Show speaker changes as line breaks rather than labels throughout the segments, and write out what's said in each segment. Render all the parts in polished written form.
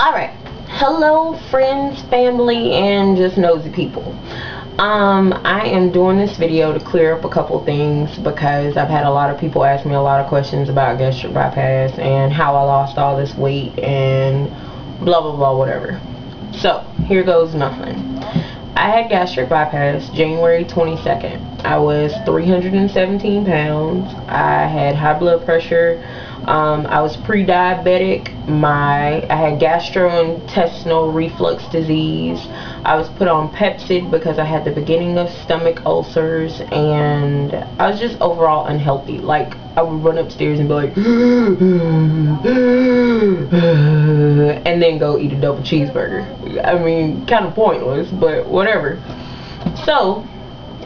Alright, hello friends, family, and just nosy people. I am doing this video to clear up a couple things because I've had a lot of people ask me a lot of questions about gastric bypass and how I lost all this weight and blah blah blah whatever. So, here goes nothing. I had gastric bypass January 22nd. I was 317 pounds. I had high blood pressure. I was pre-diabetic. I had gastrointestinal reflux disease. I was put on Pepcid because I had the beginning of stomach ulcers, and I was just overall unhealthy. Like, I would run upstairs and be like and then go eat a double cheeseburger. I mean, kind of pointless, but whatever. So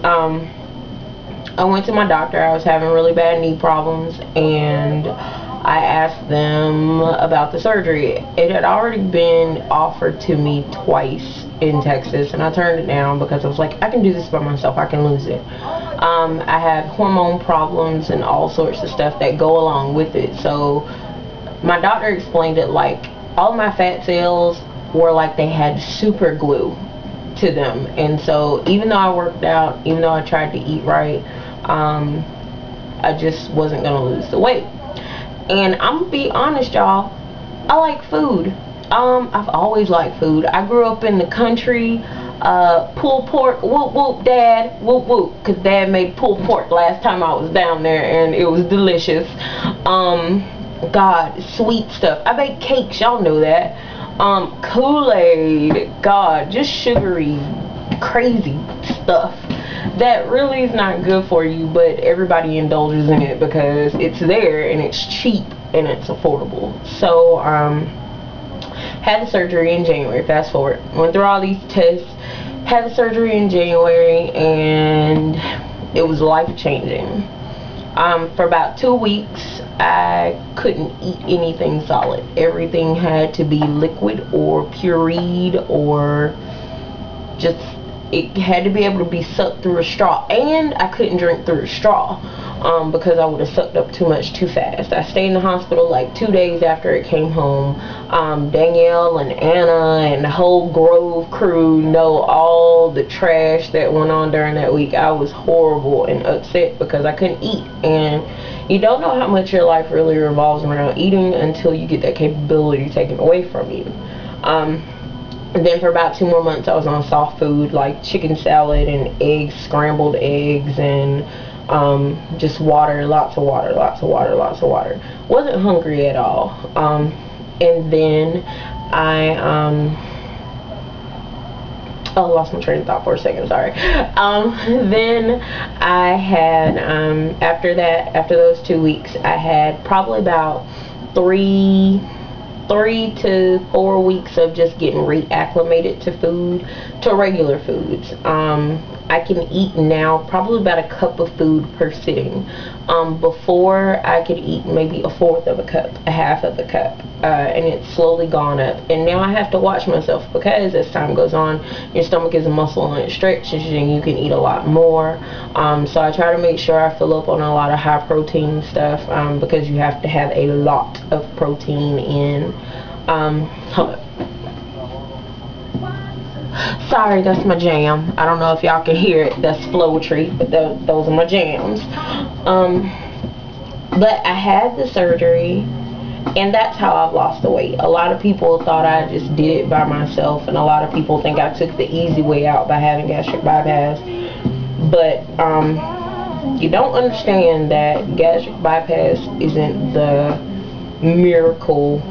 I went to my doctor. I was having really bad knee problems, and I asked them about the surgery. It had already been offered to me twice in Texas, and I turned it down because I was like, I can do this by myself, I can lose it. I had hormone problems and all sorts of stuff that go along with it. So my doctor explained it like all my fat cells were like they had super glue to them, and so even though I worked out, even though I tried to eat right, I just wasn't gonna lose the weight. And I'm gonna be honest, y'all, I like food. I've always liked food. I grew up in the country. Pulled pork, whoop whoop dad, whoop whoop, because dad made pulled pork last time I was down there and it was delicious. God, sweet stuff. I bake cakes, y'all know that. Kool-Aid, God, just sugary, crazy stuff that really is not good for you, but everybody indulges in it because it's there and it's cheap and it's affordable. So had the surgery in January. Fast forward, went through all these tests, had the surgery in January, and it was life-changing. For about 2 weeks I couldn't eat anything solid. Everything had to be liquid or pureed, or just it had to be able to be sucked through a straw, and I couldn't drink through a straw because I would have sucked up too much too fast. I stayed in the hospital like 2 days after it came home. Danielle and Anna and the whole Grove crew know all the trash that went on during that week. I was horrible and upset because I couldn't eat, and you don't know how much your life really revolves around eating until you get that capability taken away from you. And then for about 2 more months I was on soft food like chicken salad and eggs, scrambled eggs, and just water, lots of water, lots of water, lots of water. Wasn't hungry at all. And then I oh, lost my train of thought for a second, sorry. Then I had after those 2 weeks I had probably about 3 to 4 weeks of just getting reacclimated to food, to regular foods. I can eat now probably about a cup of food per sitting. Before I could eat maybe a fourth of a cup, a half of a cup, and it's slowly gone up. And now I have to watch myself because as time goes on, your stomach is a muscle and it stretches and you can eat a lot more. So I try to make sure I fill up on a lot of high protein stuff because you have to have a lot of protein in. Hold up. Sorry, that's my jam. I don't know if y'all can hear it. That's Flowetry, but those are my jams. But I had the surgery, and that's how I've lost the weight. A lot of people thought I just did it by myself, and a lot of people think I took the easy way out by having gastric bypass. But you don't understand that gastric bypass isn't the miracle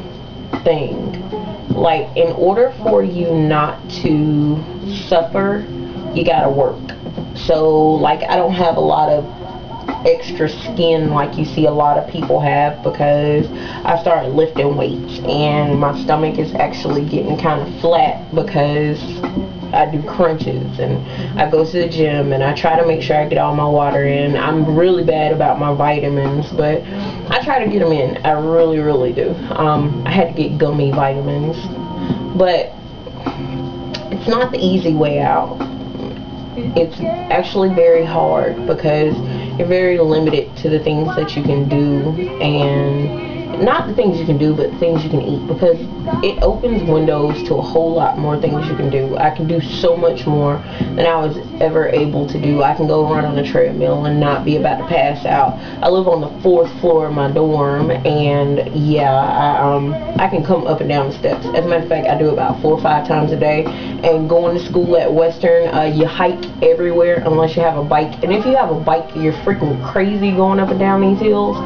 thing. Like, in order for you not to suffer, you gotta work. So, like, I don't have a lot of extra skin like you see a lot of people have because I started lifting weights, and my stomach is actually getting kind of flat because I do crunches and I go to the gym and I try to make sure I get all my water in. I'm really bad about my vitamins, but I try to get them in. I really, really do. I had to get gummy vitamins, but it's not the easy way out. It's actually very hard because you're very limited to the things that you can do, and not the things you can do, but the things you can eat, because it opens windows to a whole lot more things you can do. I can do so much more than I was ever able to do. I can go run on a treadmill and not be about to pass out. I live on the 4th floor of my dorm, and yeah, I can come up and down the steps. As a matter of fact, I do about 4 or 5 times a day. And going to school at Western, you hike everywhere unless you have a bike. And if you have a bike, you're freaking crazy going up and down these hills.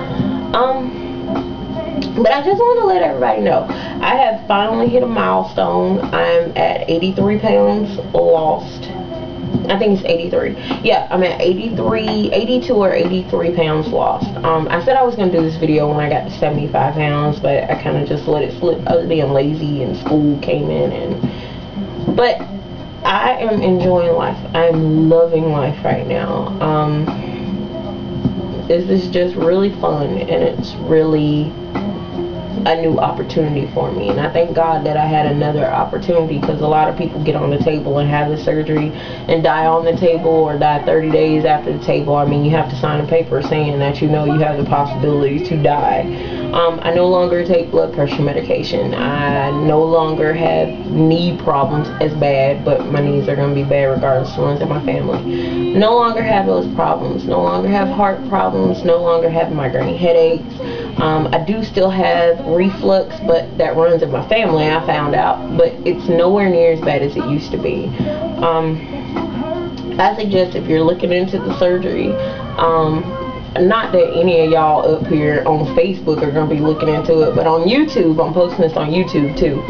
But I just want to let everybody know, I have finally hit a milestone. I'm at 83 pounds lost. I think it's 83. Yeah, I'm at 82 or 83 pounds lost. I said I was going to do this video when I got to 75 pounds, but I kind of just let it slip. I was being lazy and school came in. But I am enjoying life. I'm loving life right now. This is just really fun, and it's really a new opportunity for me, and I thank God that I had another opportunity, because a lot of people get on the table and have the surgery and die on the table, or die 30 days after the table. I mean, you have to sign a paper saying that you know you have the possibility to die. I no longer take blood pressure medication. I no longer have knee problems as bad, but my knees are going to be bad regardless of the ones in my family. No longer have those problems. No longer have heart problems. No longer have migraine headaches. I do still have reflux, but that runs in my family, I found out, but it's nowhere near as bad as it used to be. I suggest if you're looking into the surgery, not that any of y'all up here on Facebook are going to be looking into it, but on YouTube, I'm posting this on YouTube too,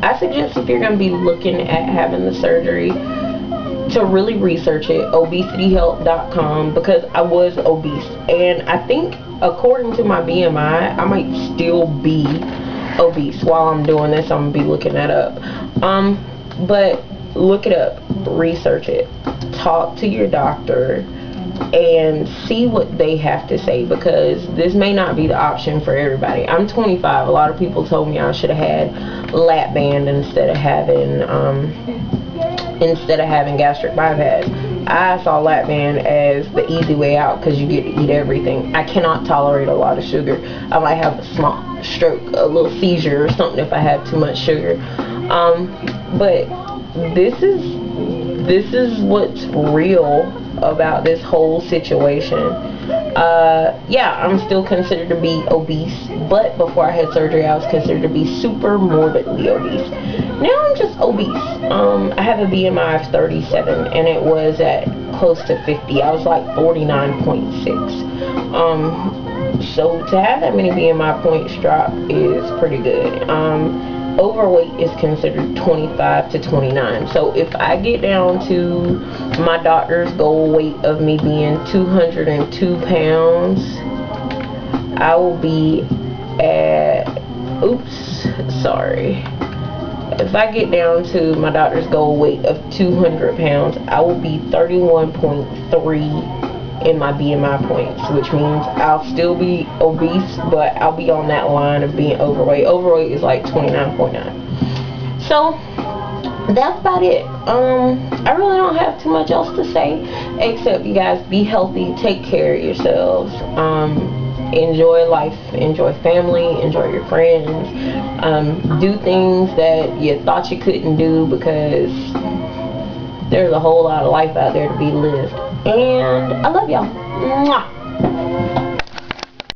I suggest if you're going to be looking at having the surgery, to really research it, obesityhelp.com, because I was obese, and I think according to my BMI, I might still be obese. While I'm doing this, I'm going to be looking that up. But look it up, research it, talk to your doctor, and see what they have to say, because this may not be the option for everybody. I'm 25. A lot of people told me I should have had lap band instead of having gastric bypass. I saw lap band as the easy way out, because you get to eat everything. I cannot tolerate a lot of sugar. I might have a small stroke, a little seizure or something if I have too much sugar. But this is what's real about this whole situation. Yeah, I'm still considered to be obese, but before I had surgery, I was considered to be super morbidly obese. Now I'm just obese. I have a BMI of 37, and it was at close to 50. I was like 49.6. So to have that many BMI points drop is pretty good. Overweight is considered 25 to 29. So if I get down to my doctor's goal weight of me being 202 pounds, I will be at, if I get down to my doctor's goal weight of 200 pounds, I will be 31.3 in my BMI points, which means I'll still be obese, but I'll be on that line of being overweight. Overweight is like 29.9. So that's about it. I really don't have too much else to say, except you guys be healthy, take care of yourselves, enjoy life, enjoy family, enjoy your friends, do things that you thought you couldn't do, because there's a whole lot of life out there to be lived. And I love y'all. Mwah.